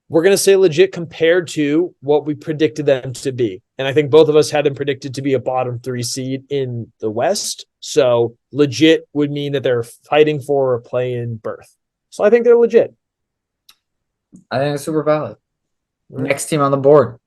We're going to say legit compared to what we predicted them to be. And I think both of us had them predicted to be a bottom 3 seed in the West. So legit would mean that they're fighting for a play-in berth. So I think they're legit. I think it's super valid. Right. Next team on the board.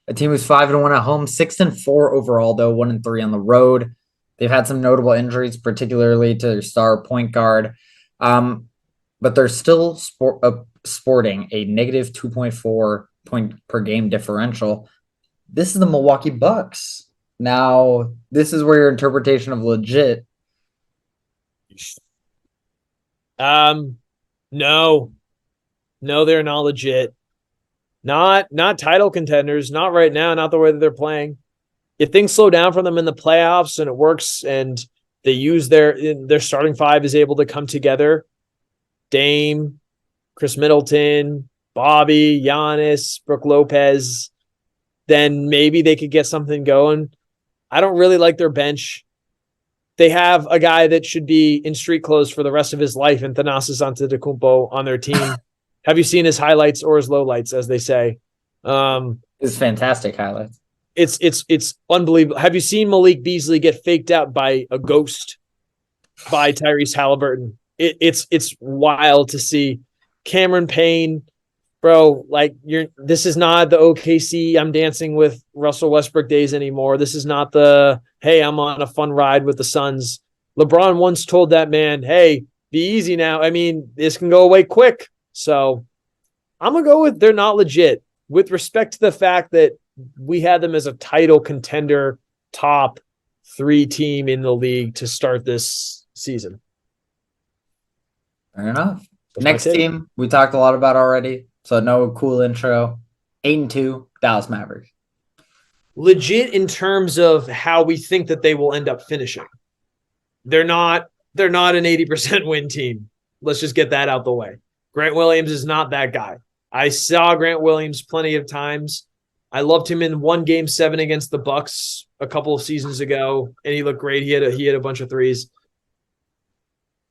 A team who's 5-1 at home, 6-4 overall, though 1-3 on the road. They've had some notable injuries, particularly to their star point guard. But they're still sporting a negative 2.4 point per game differential. This is the Milwaukee Bucks. Now, this is where your interpretation of legit. No, they're not legit. Not title contenders, not right now, not the way that they're playing. If things slow down for them in the playoffs and it works and they use their starting five is able to come together, Dame, Chris Middleton, Bobby, Giannis, Brook Lopez, then maybe they could get something going. I don't really like their bench. They have a guy that should be in street clothes for the rest of his life in Thanasis Antetokounmpo on their team. Have you seen his highlights or his lowlights, as they say? It's fantastic highlights. It's unbelievable. Have you seen Malik Beasley get faked out by a ghost by Tyrese Halliburton? It's wild to see. Cameron Payne, bro, like this is not the OKC I'm dancing with Russell Westbrook days anymore. This is not the, hey, I'm on a fun ride with the Suns. LeBron once told that man, hey, be easy now. I mean, this can go away quick. So I'm going to go with they're not legit with respect to the fact that we had them as a title contender, top 3 team in the league to start this season. Fair enough. Next team we talked a lot about already, so no cool intro. 8-2 Dallas Mavericks. Legit in terms of how we think that they will end up finishing. They're not an 80% win team. Let's just get that out the way. Grant Williams is not that guy. I saw Grant Williams plenty of times. I loved him in one Game 7 against the Bucks a couple of seasons ago, and he looked great. He had a bunch of threes.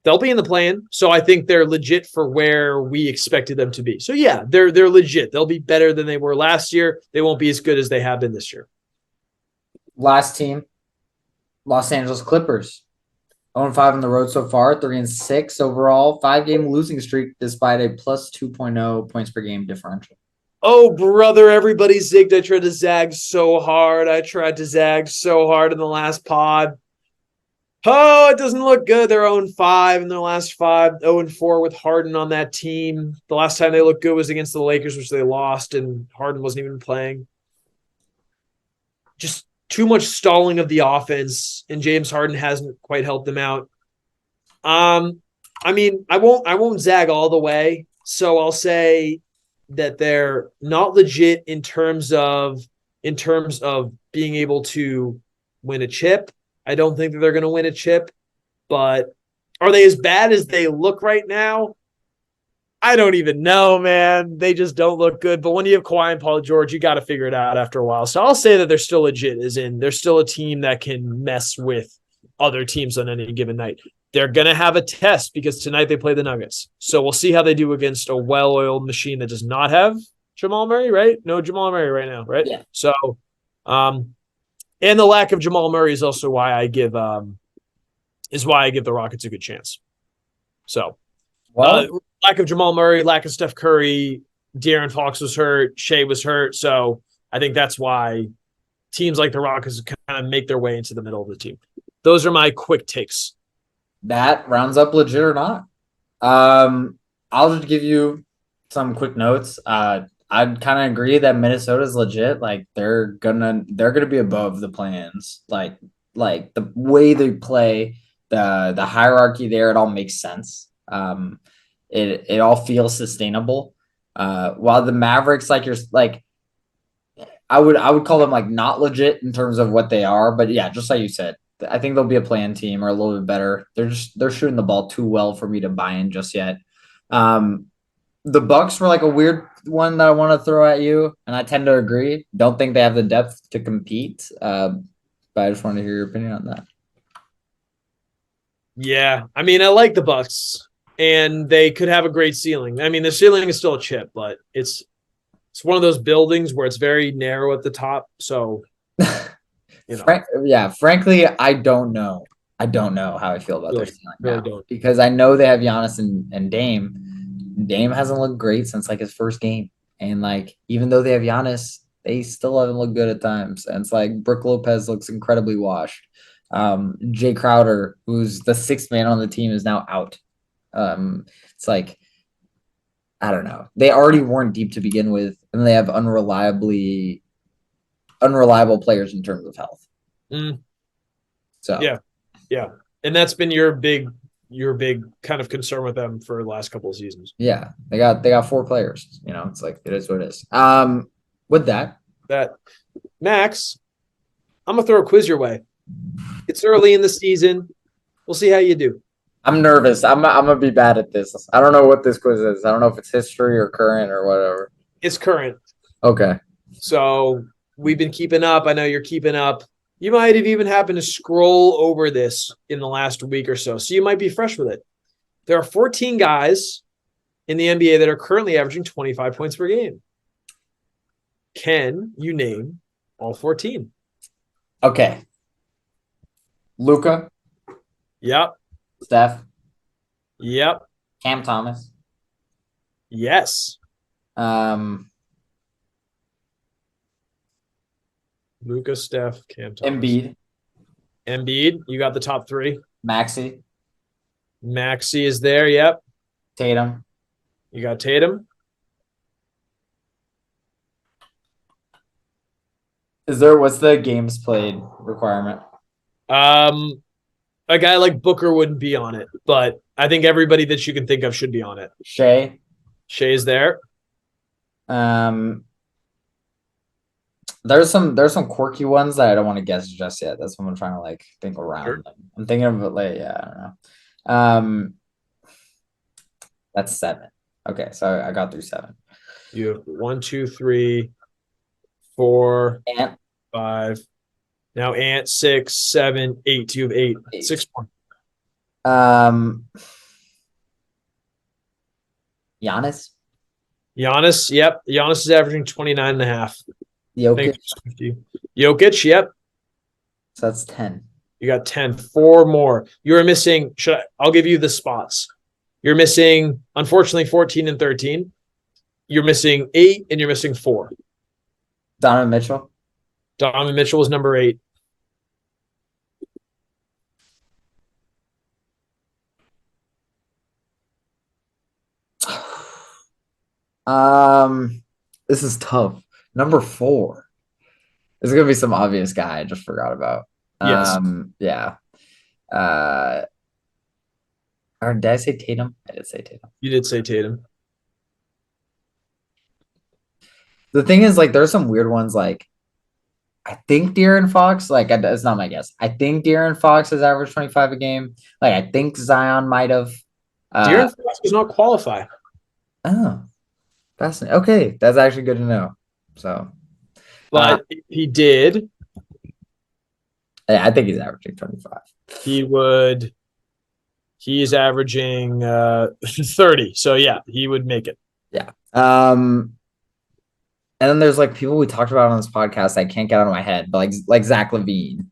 They'll be in the play-in, so I think they're legit for where we expected them to be. So yeah, they're legit. They'll be better than they were last year. They won't be as good as they have been this year. Last team, Los Angeles Clippers. 0-5 on the road so far, 3-6 overall, 5-game losing streak despite a plus 2.0 points per game differential. Oh, brother, everybody zigged. I tried to zag so hard. I tried to zag so hard in the last pod. Oh, it doesn't look good. They're 0-5 in their last 5, 0-4 with Harden on that team. The last time they looked good was against the Lakers, which they lost, and Harden wasn't even playing. Just too much stalling of the offense, and James Harden hasn't quite helped them out. I mean, I won't zag all the way, so I'll say that they're not legit in terms of being able to win a chip. I don't think that they're going to win a chip, but are they as bad as they look right now? I don't even know, man. They just don't look good. But when you have Kawhi and Paul George, you got to figure it out after a while. So I'll say that they're still legit, as in they're still a team that can mess with other teams on any given night. They're going to have a test because tonight they play the Nuggets. So we'll see how they do against a well-oiled machine that does not have Jamal Murray, right? No Jamal Murray right now, right? Yeah. So, and the lack of Jamal Murray is also why I give the Rockets a good chance. So, Well, lack of Jamal Murray, lack of Steph Curry, De'Aaron Fox was hurt, Shea was hurt. So I think that's why teams like the Rockets kind of make their way into the middle of the team. Those are my quick takes. that rounds up legit or not. I'll just give you some quick notes. I'd kind of agree that Minnesota's legit. Like they're gonna be above the plans. Like the way they play, the hierarchy there, it all makes sense. It all feels sustainable. While the Mavericks, like you're like, I would call them like not legit in terms of what they are, but yeah, just like you said, I think they'll be a playing team or a little bit better. They're shooting the ball too well for me to buy in just yet. Um, the Bucks were like a weird one that I want to throw at you, and I tend to agree. Don't think they have the depth to compete. But I just wanted to hear your opinion on that. Yeah, I mean, I like the Bucks, and they could have a great ceiling. I mean, the ceiling is still a chip, but it's one of those buildings where it's very narrow at the top. So Yeah, frankly, I don't know. I don't know how I feel about their really, ceiling really now don't. because I know they have Giannis and Dame. Dame hasn't looked great since like his first game, and like even though they have Giannis, they still haven't looked good at times. And it's like Brook Lopez looks incredibly washed. Jay Crowder, who's the sixth man on the team, is now out. It's like I don't know. They already weren't deep to begin with, and they have unreliable players in terms of health. Mm, So yeah, yeah, and that's been your big kind of concern with them for the last couple of seasons. yeah, they got four players. It's like it is what it is. With that, That Max, I'm gonna throw a quiz your way. It's early in the season. We'll see how you do. I'm nervous. I'm gonna be bad at this. I don't know what this quiz is. I don't know if it's history or current or whatever. It's current, Okay. so we've been keeping up. I know you're keeping up. You might have even happened to scroll over this in the last week or so you might be fresh with it. There are 14 guys in the NBA that are currently averaging 25 points per game. Can you name all 14? Okay. Luca, Yep. Steph, Yep. Cam Thomas, Yes. um, Luka, Steph, Cam Thomas. Embiid, Embiid, you got the top three. Maxey, Maxey is there. Yep. Tatum. You got Tatum. What's the games played requirement? Um, a guy like Booker wouldn't be on it, but I think everybody that you can think of should be on it. Shea. Shea's there. Um, there's some quirky ones that I don't want to guess just yet. That's what I'm trying to like think around Sure. them. I'm thinking of it like yeah, I don't know. Um, that's seven. Okay, so I got through seven. You have 1, 2, 3, 4, Ant, 5. Now Ant 6, 7, 8. You have 8. eight. 6 more. Um, Giannis, Giannis. Yep. Giannis is averaging 29 and a half. Jokic. Jokic. Yep. So that's 10. You got 10. 4 more. You're missing. I'll give you the spots. You're missing, unfortunately, 14 and 13. You're missing 8 and you're missing 4. Donovan Mitchell. Donovan Mitchell was number 8. This is tough. Number 4. There's gonna be some obvious guy I just forgot about. Yes. Yeah. Uh, or did I say Tatum? I did say Tatum. You did say Tatum. The thing is, like, there's some weird ones. Like, I think De'Aaron Fox. Like, it's not my guess. I think De'Aaron Fox has averaged 25 a game. Like, I think Zion might have. De'Aaron Fox does not qualify. Oh, fascinating. Okay, that's actually good to know. So, uh, But if he did, yeah, I think he's averaging 25. he would. He is averaging 30. So yeah, he would make it. Yeah. And then there's like people we talked about on this podcast I can't get out of my head, but like Zach Levine.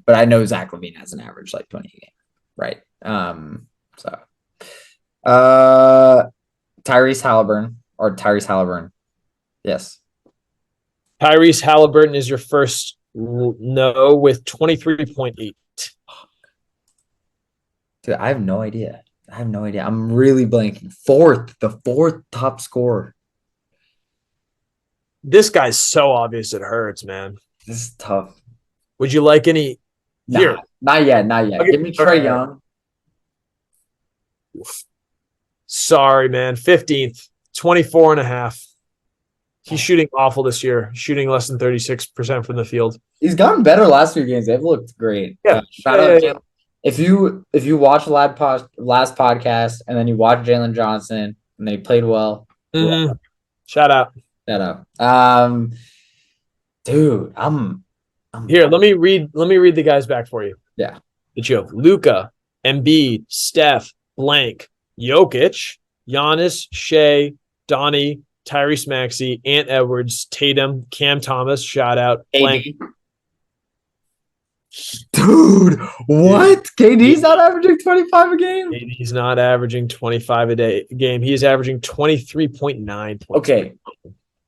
But I know Zach Levine has an average like 20 a game, right? So uh Tyrese Halliburton. Yes. Tyrese Halliburton is your first no with 23.8. Dude, I have no idea. I have no idea. I'm really blanking. The fourth top scorer. This guy's so obvious it hurts, man. This is tough. Would you like any Nah, here? not yet, not yet. Give me Trey Okay. Young. Sorry, man. 15th, 24 and a half. He's shooting awful this year, shooting less than 36% from the field. He's gotten better last few games. They've looked great. Yeah. Shout out Jalen. If you watch last podcast and then you watch Jalen Johnson and they played well, Mhm. Shout out. shout out. Dude, I'm Here, let me read the guys back for you. yeah. That you have Luka, Embiid, Steph, Blank, Jokic, Giannis, Shea, Donnie, Tyrese Maxey, Ant Edwards, Tatum, Cam Thomas, shout out, Blank. KD. Dude, what? KD's not averaging 25 a game? He's not averaging 25 a game. He is averaging 23.9 points. Okay.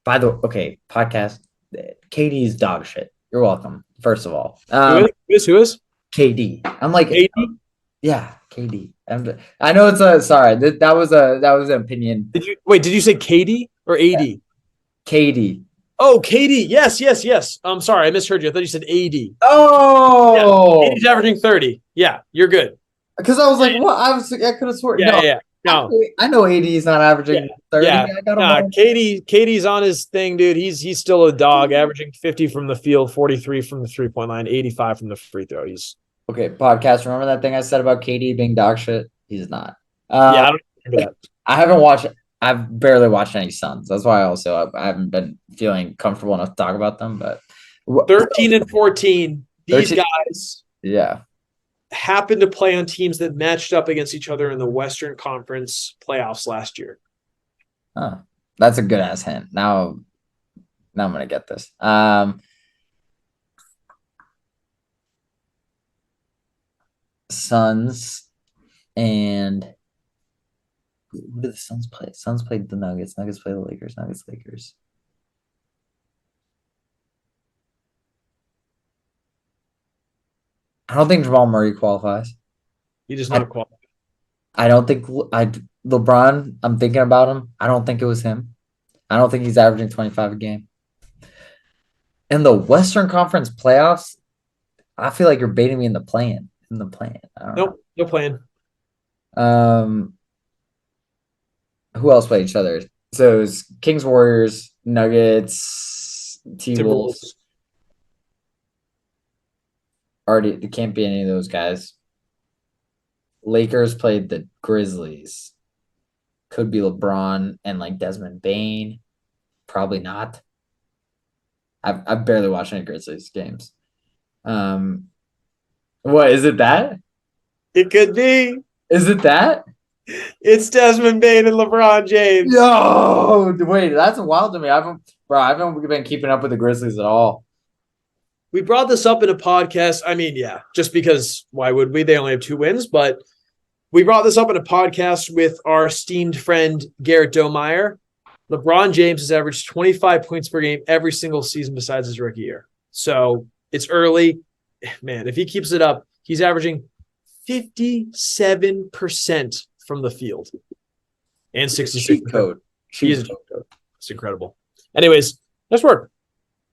Podcast. KD's dog shit. You're welcome. First of all. Who is? KD. I'm like KD? Yeah, KD. I know it's a sorry. That was an opinion. Did you say KD or AD? Yeah. KD. Oh, KD. Yes. I'm sorry, I misheard you. I thought you said AD. Oh, yeah, he's averaging 30. Yeah, you're good. Because I was like, what? I could have sworn. Yeah. No, I know AD is not averaging 30. Yeah, KD's on his thing, dude. He's still a dog, averaging 50 from the field, 43 from the 3-point line, 85 from the free throw. He's okay. Podcast. Remember that thing I said about KD being dog shit? He's not. I don't remember that. I haven't watched. I've barely watched any Suns. That's why I haven't been feeling comfortable enough to talk about them. But 13 and 14. These 13, guys, yeah, happened to play on teams that matched up against each other in the Western Conference playoffs last year. Huh. That's a good ass hint. Now I'm gonna get this. Suns and who did the Suns play? Suns played the Nuggets. Nuggets played the Lakers. Nuggets, Lakers. I don't think Jamal Murray qualifies. He does not qualify. I don't think LeBron. I'm thinking about him. I don't think it was him. I don't think he's averaging 25 a game. In the Western Conference playoffs, I feel like you're baiting me in the plan. Nope, no plan. Who else played each other? So it was Kings, Warriors, Nuggets, T-Wolves. Already, it can't be any of those guys. Lakers played the Grizzlies. Could be LeBron and like Desmond Bain. Probably not. I've barely watched any Grizzlies games. What is it that? It could be. Is it that? It's Desmond Bain and LeBron James. Yo, wait, that's wild to me. I haven't been keeping up with the Grizzlies at all. We brought this up in a podcast. I mean, yeah, just because why would we? They only have 2 wins, but we brought this up in a podcast with our esteemed friend Garrett Domeyer. LeBron James has averaged 25 points per game every single season besides his rookie year. So it's early. Man, if he keeps it up, he's averaging 57% from the field and 66. Code. It's incredible. Anyways, nice work.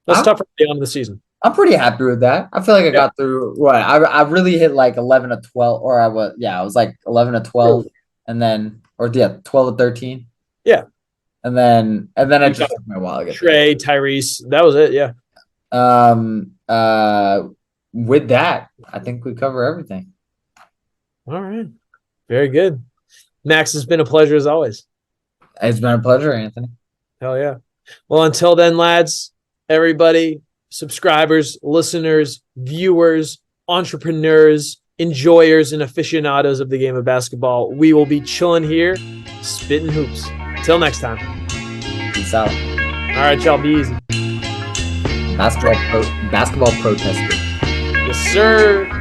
That's tough for the end of the season. I'm pretty happy with that. I feel like I got through what I really hit like 11 to 12, or I was like 11 to 12, and then 12 to 13. Yeah. And then it just took me a while to get Trey, Tyrese. That was it, yeah. With that, I think we cover everything. All right. Very good. Max, it's been a pleasure as always. It's been a pleasure, Anthony. Hell yeah. Well, until then, lads, everybody, subscribers, listeners, viewers, entrepreneurs, enjoyers, and aficionados of the game of basketball, we will be chilling here, spitting hoops. Until next time. Peace out. All right, y'all, be easy. Basketball protester. Yes, sir.